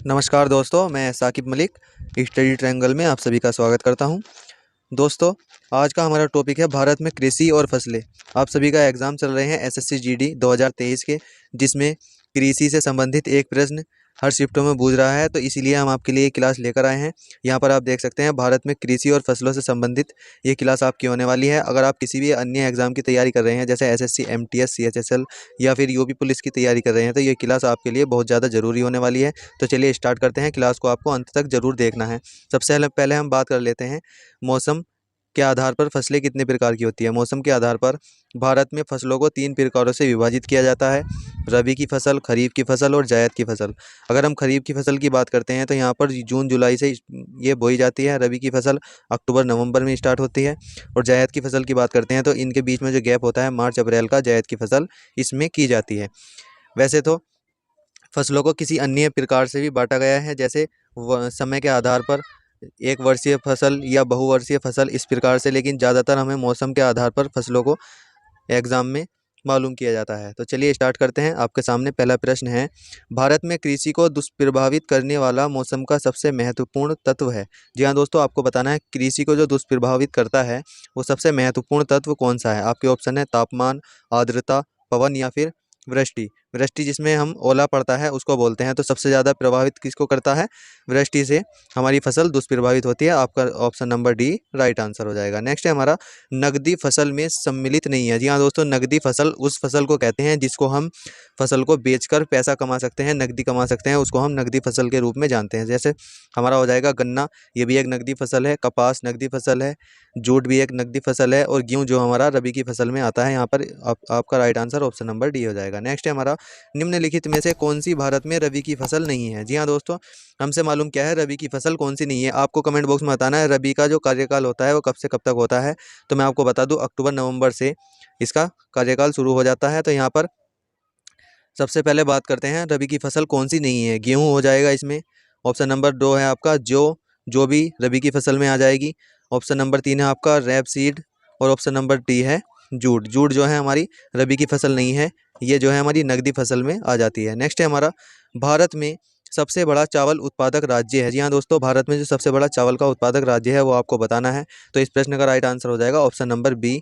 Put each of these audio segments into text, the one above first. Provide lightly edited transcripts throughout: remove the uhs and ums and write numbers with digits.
नमस्कार दोस्तों, मैं साकिब मलिक स्टडी ट्रायंगल में आप सभी का स्वागत करता हूं। दोस्तों, आज का हमारा टॉपिक है भारत में कृषि और फसलें। आप सभी का एग्ज़ाम चल रहे हैं एसएससी जीडी 2023 के, जिसमें कृषि से संबंधित एक प्रश्न हर शिफ्टों में पूछ रहा है, तो इसीलिए हम आपके लिए ये क्लास लेकर आए हैं। यहाँ पर आप देख सकते हैं भारत में कृषि और फसलों से संबंधित ये क्लास आपकी होने वाली है। अगर आप किसी भी अन्य एग्ज़ाम की तैयारी कर रहे हैं, जैसे एसएससी, एमटीएस, सीएचएसएल या फिर यूपी पुलिस की तैयारी कर रहे हैं, तो ये क्लास आपके लिए बहुत ज़्यादा ज़रूरी होने वाली है। तो चलिए स्टार्ट करते हैं। क्लास को आपको अंत तक ज़रूर देखना है। सबसे पहले हम बात कर लेते हैं मौसम के आधार पर फसलें कितने प्रकार की होती है। मौसम के आधार पर भारत में फसलों को 3 प्रकारों से विभाजित किया जाता है: रबी की फसल, खरीफ की फसल और जायद की फसल। अगर हम खरीफ की फसल की बात करते हैं तो यहाँ पर जून जुलाई से ये बोई जाती है। रबी की फसल अक्टूबर नवंबर में स्टार्ट होती है। और जायद की फसल की बात करते हैं तो इनके बीच में जो गैप होता है मार्च अप्रैल का, जायद की फसल इसमें की जाती है। वैसे तो फसलों को किसी अन्य प्रकार से भी बांटा गया है, जैसे समय के आधार पर एक वर्षीय फसल या बहुवर्षीय फसल, इस प्रकार से। लेकिन ज़्यादातर हमें मौसम के आधार पर फसलों को एग्जाम में मालूम किया जाता है। तो चलिए स्टार्ट करते हैं। आपके सामने पहला प्रश्न है, भारत में कृषि को दुष्प्रभावित करने वाला मौसम का सबसे महत्वपूर्ण तत्व है। जी हाँ दोस्तों, आपको बताना है कृषि को जो दुष्प्रभावित करता है वो सबसे महत्वपूर्ण तत्व कौन सा है। आपके ऑप्शन है तापमान, आर्द्रता, पवन या फिर वृष्टि। वृष्टि जिसमें हम ओला पड़ता है उसको बोलते हैं। तो सबसे ज़्यादा प्रभावित किसको करता है? वृष्टि से हमारी फसल दुष्प्रभावित होती है। आपका option number D right answer हो जाएगा। नेक्स्ट है हमारा, नकदी फसल में सम्मिलित नहीं है। जी हाँ दोस्तों, नकदी फसल उस फसल को कहते हैं जिसको हम फसल को बेचकर पैसा कमा सकते हैं, नकदी कमा सकते हैं, उसको हम नकदी फसल के रूप में जानते हैं। जैसे हमारा हो जाएगा गन्ना, ये भी एक नकदी फसल है। कपास नकदी फसल है। जूट भी एक नकदी फसल है। और गेहूँ जो हमारा रबी की फसल में आता है। यहाँ पर आपका right answer option number D हो जाएगा। नेक्स्ट है हमारा, निम्नलिखित में से कौन सी भारत में रबी की फसल नहीं है। जी हाँ दोस्तों, हमसे मालूम क्या है रबी की फसल कौन सी नहीं है। आपको कमेंट बॉक्स में बताना है रबी का जो कार्यकाल होता है वो कब से कब तक होता है। तो मैं आपको बता दूं, अक्टूबर नवंबर से इसका कार्यकाल शुरू हो जाता है। तो यहाँ पर सबसे पहले बात करते हैं रबी की फसल कौन सी नहीं है। गेहूँ हो जाएगा इसमें। ऑप्शन नंबर 2 है आपका जो भी रबी की फसल में आ जाएगी। ऑप्शन नंबर 3 है आपका रैपसीड। और ऑप्शन नंबर डी है जूट। जूट जो है हमारी रबी की फसल नहीं है, ये जो है हमारी नकदी फसल में आ जाती है। नेक्स्ट है हमारा, भारत में सबसे बड़ा चावल उत्पादक राज्य है। जी हाँ दोस्तों, भारत में जो सबसे बड़ा चावल का उत्पादक राज्य है वो आपको बताना है। तो इस प्रश्न का राइट आंसर हो जाएगा ऑप्शन नंबर बी,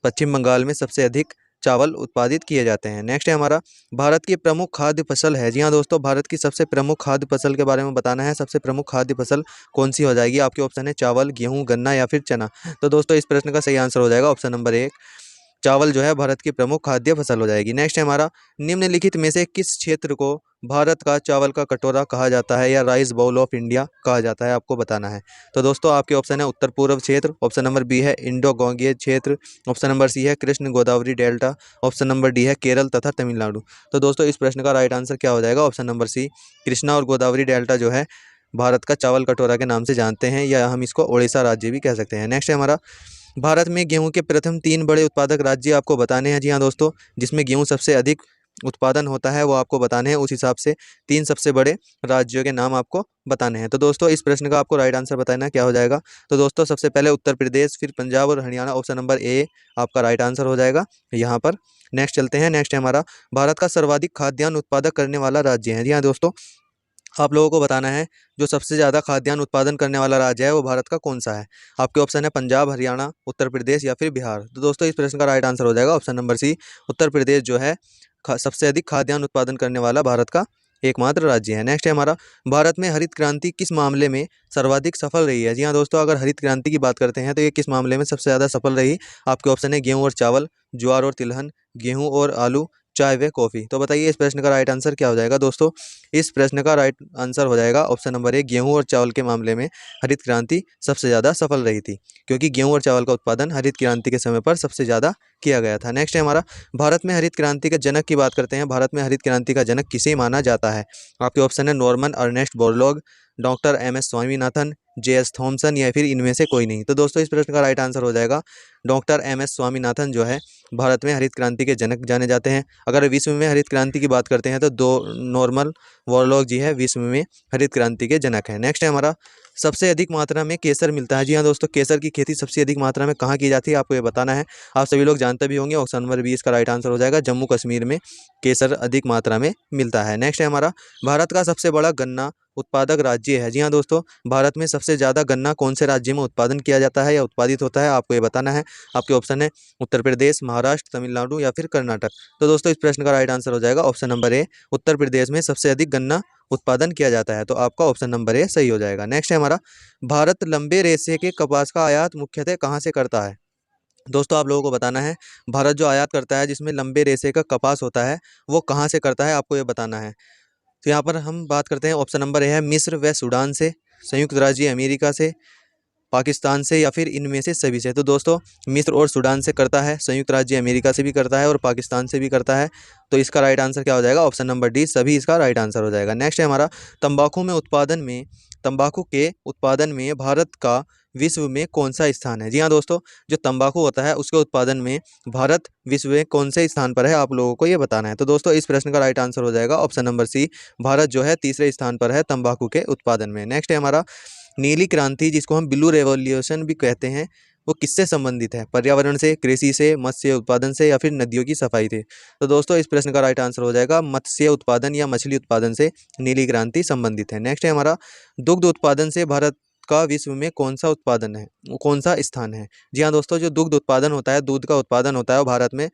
पश्चिम बंगाल में सबसे अधिक चावल उत्पादित किए जाते हैं। नेक्स्ट है हमारा, भारत की प्रमुख खाद्य फसल है। जी हाँ दोस्तों, भारत की सबसे प्रमुख खाद्य फसल के बारे में बताना है। सबसे प्रमुख खाद्य फसल कौन सी हो जाएगी। आपके ऑप्शन है चावल, गेहूं, गन्ना या फिर चना। तो दोस्तों इस प्रश्न का सही आंसर हो जाएगा ऑप्शन नंबर 1, चावल जो है भारत की प्रमुख खाद्य फसल हो जाएगी। नेक्स्ट है हमारा, निम्नलिखित में से किस क्षेत्र को भारत का चावल का कटोरा कहा जाता है या राइस बाउल ऑफ इंडिया कहा जाता है, आपको बताना है। तो दोस्तों आपके ऑप्शन है उत्तर पूर्व क्षेत्र, ऑप्शन नंबर बी है इंडो गोंगीय क्षेत्र, ऑप्शन नंबर सी है Krishna Godavari delta, option number D है केरल तथा तमिलनाडु। तो दोस्तों इस प्रश्न का राइट आंसर क्या हो जाएगा? ऑप्शन नंबर सी, कृष्णा और गोदावरी डेल्टा जो है भारत का चावल कटोरा के नाम से जानते हैं, या हम इसको उड़ीसा राज्य भी कह सकते हैं। नेक्स्ट है हमारा, भारत में गेहूं के प्रथम 3 बड़े उत्पादक राज्य आपको बताने हैं। जी हाँ दोस्तों, जिसमें गेहूं सबसे अधिक उत्पादन होता है वो आपको बताने हैं। उस हिसाब से 3 सबसे बड़े राज्यों के नाम आपको बताने हैं। तो दोस्तों इस प्रश्न का आपको राइट आंसर बताना क्या हो जाएगा। तो दोस्तों सबसे पहले उत्तर प्रदेश, फिर पंजाब और हरियाणा। ऑप्शन नंबर ए आपका राइट आंसर हो जाएगा यहाँ पर। नेक्स्ट चलते हैं। नेक्स्ट है हमारा, भारत का सर्वाधिक खाद्यान्न उत्पादक करने वाला राज्य है। जी हाँ दोस्तों, आप लोगों को बताना है जो सबसे ज़्यादा खाद्यान्न उत्पादन करने वाला राज्य है वो भारत का कौन सा है। आपके ऑप्शन है पंजाब, हरियाणा, उत्तर प्रदेश या फिर बिहार। तो दोस्तों इस प्रश्न का राइट आंसर हो जाएगा option number C, Uttar Pradesh जो है सबसे अधिक खाद्यान्न उत्पादन करने वाला भारत का एकमात्र राज्य है। नेक्स्ट है हमारा, भारत में हरित क्रांति किस मामले में सर्वाधिक सफल रही है। जी हाँ दोस्तों, अगर हरित क्रांति की बात करते हैं तो ये किस मामले में सबसे ज़्यादा सफल रही। आपके ऑप्शन है गेहूँ और चावल, ज्वार और तिलहन, गेहूँ और आलू, चाय व कॉफ़ी। तो बताइए इस प्रश्न का राइट आंसर क्या हो जाएगा। दोस्तों इस प्रश्न का राइट आंसर हो जाएगा ऑप्शन नंबर 1, गेहूं और चावल के मामले में हरित क्रांति सबसे ज़्यादा सफल रही थी, क्योंकि गेहूं और चावल का उत्पादन हरित क्रांति के समय पर सबसे ज़्यादा किया गया था। नेक्स्ट है हमारा, भारत में हरित क्रांति के जनक की बात करते हैं। भारत में हरित क्रांति का जनक किसे माना जाता है। आपके ऑप्शन है Norman Ernest Borlaug, doctor M S. Swaminathan, J S. Thomson या फिर इनमें से कोई नहीं। तो दोस्तों इस प्रश्न का राइट आंसर हो जाएगा डॉक्टर एम.एस. स्वामीनाथन जो है भारत में हरित क्रांति के जनक जाने जाते हैं। अगर विश्व में हरित क्रांति की बात करते हैं तो दो नॉर्मल वॉरलॉग जी है विश्व में हरित क्रांति के जनक हैं। नेक्स्ट है हमारा, सबसे अधिक मात्रा में केसर मिलता है। जी हाँ दोस्तों, केसर की खेती सबसे अधिक मात्रा में कहाँ की जाती है आपको ये बताना है। आप सभी लोग जानते भी होंगे, ऑप्शन नंबर 20 का राइट आंसर हो जाएगा जम्मू कश्मीर में केसर अधिक मात्रा में मिलता है। नेक्स्ट है हमारा, भारत का सबसे बड़ा गन्ना उत्पादक राज्य है? जी हाँ दोस्तों, भारत में सबसे ज़्यादा गन्ना कौन से राज्य में उत्पादन किया जाता है या उत्पादित होता है, आपको ये बताना है। आपके ऑप्शन है उत्तर प्रदेश, महाराष्ट्र, तमिलनाडु या फिर कर्नाटक। तो दोस्तों इस प्रश्न का राइट आंसर हो जाएगा option number A, Uttar Pradesh में सबसे अधिक गन्ना उत्पादन किया जाता है। तो आपका ऑप्शन नंबर ए सही हो जाएगा। नेक्स्ट है हमारा, भारत लंबे रेशे के कपास का आयात मुख्यतः कहाँ से करता है? दोस्तों आप लोगों को बताना है, भारत जो आयात करता है जिसमें लंबे रेशे का कपास होता है, वो कहाँ से करता है, आपको ये बताना है। तो यहाँ पर हम बात करते हैं, ऑप्शन नंबर ए है मिस्र व सूडान से, संयुक्त राज्य अमेरिका से, पाकिस्तान से या फिर इनमें से सभी से। तो दोस्तों मिस्र और सूडान से करता है, संयुक्त राज्य अमेरिका से भी करता है और पाकिस्तान से भी करता है। तो इसका राइट आंसर क्या हो जाएगा? ऑप्शन नंबर डी, सभी इसका राइट आंसर हो जाएगा। नेक्स्ट है हमारा, तंबाकू के उत्पादन में भारत का विश्व में कौन सा स्थान है? जी हाँ दोस्तों, जो तंबाकू होता है उसके उत्पादन में भारत विश्व में कौन से स्थान पर है, आप लोगों को ये बताना है। तो दोस्तों इस प्रश्न का राइट आंसर हो जाएगा ऑप्शन नंबर सी, भारत जो है तीसरे स्थान पर है तंबाकू के उत्पादन में। नेक्स्ट है हमारा, नीली क्रांति जिसको हम ब्लू रेवोल्यूशन भी कहते हैं, वो किससे संबंधित है? पर्यावरण से, कृषि से, मत्स्य उत्पादन से या फिर नदियों की सफाई से? तो दोस्तों इस प्रश्न का राइट आंसर हो जाएगा मत्स्य उत्पादन या मछली उत्पादन से नीली क्रांति संबंधित है। नेक्स्ट है हमारा, दुग्ध उत्पादन से भारत का विश्व में कौन सा उत्पादन है, कौन सा स्थान है? जी हाँ दोस्तों, जो दुग्ध उत्पादन होता है, दूध का उत्पादन होता है, वो भारत में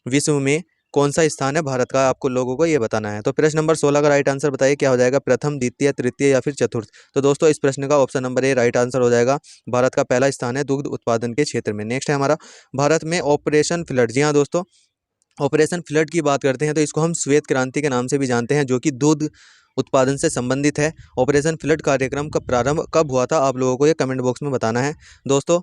विश्व में कौन सा स्थान है भारत का, आपको लोगों को ये बताना है। तो प्रश्न नंबर 16 का राइट आंसर बताइए क्या हो जाएगा? प्रथम, द्वितीय, तृतीय या फिर चतुर्थ? तो दोस्तों इस प्रश्न का option number A right answer हो जाएगा, भारत का पहला स्थान है दुग्ध उत्पादन के क्षेत्र में। नेक्स्ट है हमारा, भारत में ऑपरेशन फ्लड। जी हाँ दोस्तों, ऑपरेशन फ्लड की बात करते हैं तो इसको हम श्वेत क्रांति के नाम से भी जानते हैं, जो कि दूध उत्पादन से संबंधित है। ऑपरेशन फ्लड कार्यक्रम का प्रारंभ कब हुआ था, आप लोगों को ये कमेंट बॉक्स में बताना है। दोस्तों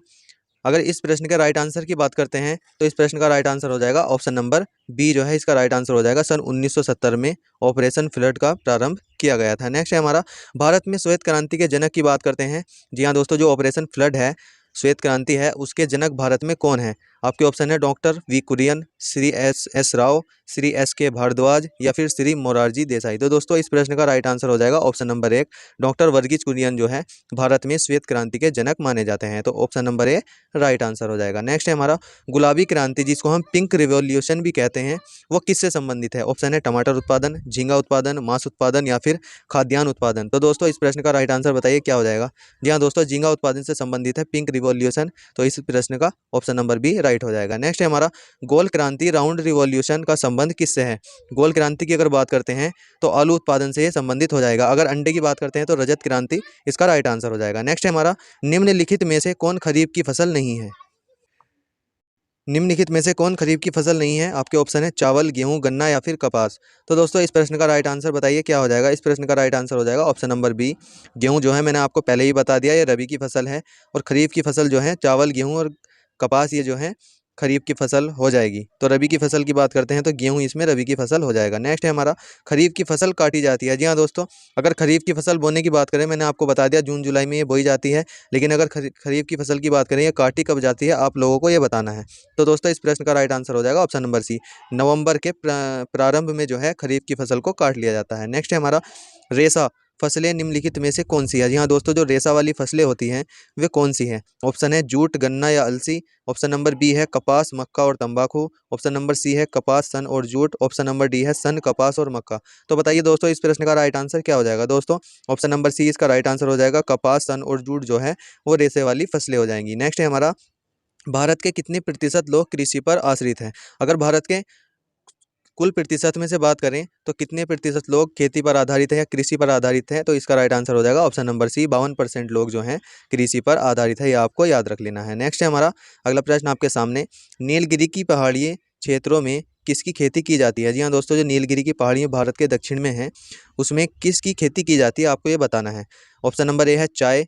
अगर इस प्रश्न के राइट आंसर की बात करते हैं तो इस प्रश्न का राइट आंसर हो जाएगा ऑप्शन नंबर बी, जो है इसका राइट आंसर हो जाएगा। सन 1970 में ऑपरेशन फ्लड का प्रारंभ किया गया था। नेक्स्ट है हमारा, भारत में श्वेत क्रांति के जनक की बात करते हैं। जी हाँ दोस्तों, जो ऑपरेशन फ्लड है, श्वेत क्रांति है, उसके जनक भारत में कौन है? आपके ऑप्शन है doctor V Kurien, Shri S Rao, Shri S K Bhardwaj या फिर श्री मोरारजी देसाई। तो दोस्तों इस प्रश्न का राइट आंसर हो जाएगा ऑप्शन नंबर एक, डॉक्टर वर्गीज कुरियन जो है भारत में श्वेत क्रांति के जनक माने जाते हैं। तो option number A right answer हो जाएगा। नेक्स्ट है हमारा, गुलाबी क्रांति जिसको हम पिंक रिवॉल्यूशन भी कहते हैं, वो किससे संबंधित है? ऑप्शन है टमाटर उत्पादन, झींगा उत्पादन, मांस उत्पादन या फिर खाद्यान्न उत्पादन। तो दोस्तों इस प्रश्न का राइट आंसर बताइए क्या हो जाएगा? जी हाँ दोस्तों, झींगा उत्पादन से संबंधित है पिंक रिवॉल्यूशन। तो इस प्रश्न का ऑप्शन नंबर बी राइट हो जाएगा। नेक्स्ट है हमारा, गोल क्रांति राउंड रिवॉल्यूशन का संबंध किससे है? गोल क्रांति की अगर बात करते हैं तो आलू उत्पादन से ये संबंधित हो जाएगा। अगर अंडे की बात करते हैं तो रजत क्रांति इसका राइट आंसर हो जाएगा। नेक्स्ट है हमारा, निम्नलिखित में से कौन खरीफ की फसल नहीं है? निम्नलिखित में से कौन खरीफ की फसल नहीं है? आपके ऑप्शन है चावल, गेहूं, गन्ना या फिर कपास। तो दोस्तों इस प्रश्न का राइट आंसर बताइए क्या हो जाएगा? इस प्रश्न का राइट आंसर हो जाएगा ऑप्शन नंबर बी, गेहूं जो है मैंने आपको पहले ही बता दिया, ये रबी की फसल है। और खरीफ की फसल जो है चावल, गेहूं और कपास, ये जो है खरीफ की फसल हो जाएगी। तो रबी की फसल की बात करते हैं तो गेहूं इसमें रबी की फसल हो जाएगा। नेक्स्ट है हमारा, खरीफ की फसल काटी जाती है। जी हाँ दोस्तों, अगर खरीफ की फसल बोने की बात करें, मैंने आपको बता दिया जून जुलाई में ये बोई जाती है, लेकिन अगर खरीफ की फसल की बात करें, ये काटी कब जाती है, आप लोगों को ये बताना है। तो दोस्तों इस प्रश्न का राइट आंसर हो जाएगा ऑप्शन नंबर सी, नवंबर के प्रारंभ में जो है खरीफ की फसल को काट लिया जाता है। नेक्स्ट है हमारा, रेशा फसलें निम्नलिखित में से कौन सी है? जी हाँ दोस्तों, जो रेशा वाली फसलें होती हैं वे कौन सी हैं? ऑप्शन है जूट, गन्ना या अलसी। ऑप्शन नंबर बी है कपास, मक्का और तंबाकू। ऑप्शन नंबर सी है कपास, सन और जूट। ऑप्शन नंबर डी है सन, कपास और मक्का। तो बताइए दोस्तों इस प्रश्न का राइट आंसर क्या हो जाएगा? दोस्तों ऑप्शन नंबर सी इसका राइट आंसर हो जाएगा, कपास, सन और जूट जो है वो रेशे वाली फसलें हो जाएंगी। नेक्स्ट है हमारा, भारत के कितने प्रतिशत लोग कृषि पर आश्रित हैं? अगर भारत के कुल प्रतिशत में से बात करें तो कितने प्रतिशत लोग खेती पर आधारित है या कृषि पर आधारित है? तो इसका राइट आंसर हो जाएगा ऑप्शन नंबर सी, 52% लोग जो हैं कृषि पर आधारित है। ये आपको याद रख लेना है। नेक्स्ट है हमारा अगला प्रश्न आपके सामने, नीलगिरी की पहाड़ियों क्षेत्रों में किसकी खेती की जाती है? जी हाँ दोस्तों, जो नीलगिरी की पहाड़ियाँ भारत के दक्षिण में हैं, उसमें किसकी खेती की जाती है, आपको ये बताना है। ऑप्शन नंबर ए है चाय,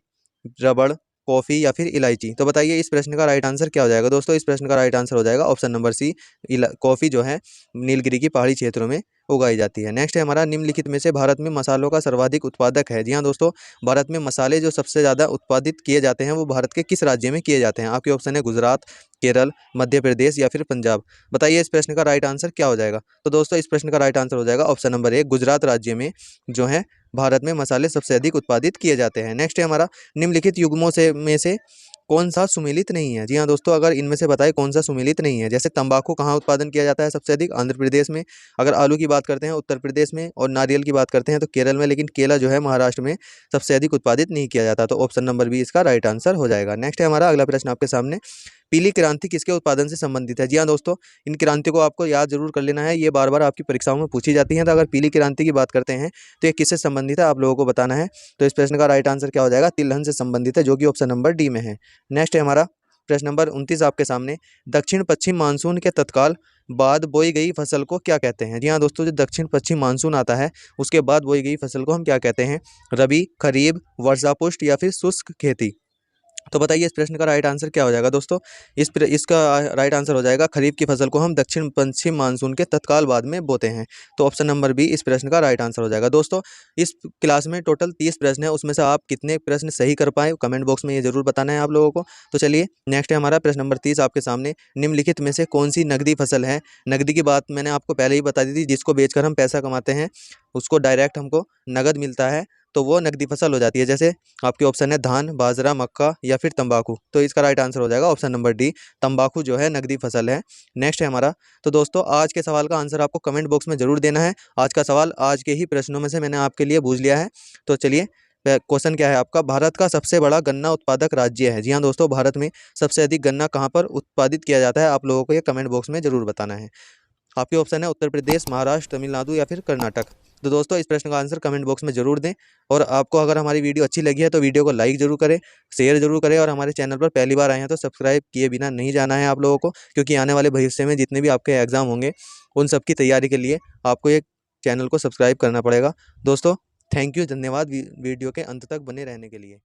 रबड़, कॉफ़ी या फिर इलायची। तो बताइए इस प्रश्न का राइट आंसर क्या हो जाएगा? दोस्तों इस प्रश्न का राइट आंसर हो जाएगा ऑप्शन नंबर सी, कॉफ़ी जो है नीलगिरी की पहाड़ी क्षेत्रों में उगाई जाती है। नेक्स्ट है हमारा, निम्नलिखित में से भारत में मसालों का सर्वाधिक उत्पादक है? जी हाँ दोस्तों, भारत में मसाले जो सबसे ज़्यादा उत्पादित किए जाते हैं वो भारत के किस राज्य में किए जाते हैं? आपके ऑप्शन है गुजरात, केरल, मध्य प्रदेश या फिर पंजाब। बताइए इस प्रश्न का राइट आंसर क्या हो जाएगा? तो दोस्तों इस प्रश्न का राइट आंसर हो जाएगा ऑप्शन नंबर ए, गुजरात राज्य में जो है भारत में मसाले सबसे अधिक उत्पादित किए जाते हैं। नेक्स्ट है हमारा, निम्नलिखित युग्मों में से कौन सा सुमेलित नहीं है? जी हाँ दोस्तों, अगर इनमें से बताएं कौन सा सुमेलित नहीं है। जैसे तंबाकू कहाँ उत्पादन किया जाता है सबसे अधिक? आंध्र प्रदेश में। अगर आलू की बात करते हैं उत्तर प्रदेश में, और नारियल की बात करते हैं तो केरल में, लेकिन केला जो है महाराष्ट्र में सबसे अधिक उत्पादित नहीं किया जाता। तो ऑप्शन नंबर बी इसका राइट आंसर हो जाएगा। नेक्स्ट है हमारा अगला प्रश्न आपके सामने, पीली क्रांति किसके उत्पादन से संबंधित है? जी हाँ दोस्तों, इन क्रांति को आपको याद जरूर कर लेना है, ये बार बार आपकी परीक्षाओं में पूछी जाती हैं। तो अगर पीली क्रांति की बात करते हैं तो ये किससे संबंधित है, आप लोगों को बताना है। तो इस प्रश्न का राइट आंसर क्या हो जाएगा? तिलहन से संबंधित है, जो कि ऑप्शन नंबर डी में है। नेक्स्ट है हमारा प्रश्न नंबर 29 आपके सामने, दक्षिण पश्चिम मानसून के तत्काल बाद बोई गई फसल को क्या कहते हैं? जी हाँ दोस्तों, जो दक्षिण पश्चिम मानसून आता है उसके बाद बोई गई फसल को हम क्या कहते हैं? रबी, खरीफ, वर्षापुष्ट या फिर शुष्क खेती? तो बताइए इस प्रश्न का राइट आंसर क्या हो जाएगा दोस्तों? इसका राइट आंसर हो जाएगा, खरीफ की फसल को हम दक्षिण पश्चिम मानसून के तत्काल बाद में बोते हैं। तो ऑप्शन नंबर बी इस प्रश्न का राइट आंसर हो जाएगा। दोस्तों, इस क्लास में टोटल 30 प्रश्न है, उसमें से आप कितने प्रश्न सही कर पाए कमेंट बॉक्स में ये जरूर बताना है आप लोगों को। तो चलिए नेक्स्ट है हमारा प्रश्न नंबर 30 आपके सामने, निम्नलिखित में से कौन सी नकदी फसल है? नकदी की बात मैंने आपको पहले ही बता दी थी, जिसको बेचकर हम पैसा कमाते हैं, उसको डायरेक्ट हमको नगद मिलता है, तो वो नकदी फसल हो जाती है। जैसे आपके ऑप्शन है धान, बाजरा, मक्का या फिर तंबाकू। तो इसका राइट आंसर हो जाएगा ऑप्शन नंबर डी, तंबाकू जो है नकदी फसल है। नेक्स्ट है हमारा, तो दोस्तों आज के सवाल का आंसर आपको कमेंट बॉक्स में जरूर देना है। आज का सवाल आज के ही प्रश्नों में से मैंने आपके लिए पूछ लिया है। तो चलिए क्वेश्चन क्या है आपका, भारत का सबसे बड़ा गन्ना उत्पादक राज्य है? जी हाँ दोस्तों, भारत में सबसे अधिक गन्ना कहाँ पर उत्पादित किया जाता है? आप लोगों को ये कमेंट बॉक्स में जरूर बताना है। आपके ऑप्शन है उत्तर प्रदेश, महाराष्ट्र, तमिलनाडु या फिर कर्नाटक। तो दोस्तों इस प्रश्न का आंसर कमेंट बॉक्स में जरूर दें। और आपको अगर हमारी वीडियो अच्छी लगी है तो वीडियो को लाइक जरूर करें, शेयर जरूर करें, और हमारे चैनल पर पहली बार आए हैं तो सब्सक्राइब किए बिना नहीं जाना है आप लोगों को, क्योंकि आने वाले भविष्य में जितने भी आपके एग्जाम होंगे उन सब की तैयारी के लिए आपको ये चैनल को सब्सक्राइब करना पड़ेगा। दोस्तों थैंक यू, धन्यवाद वीडियो के अंत तक बने रहने के लिए।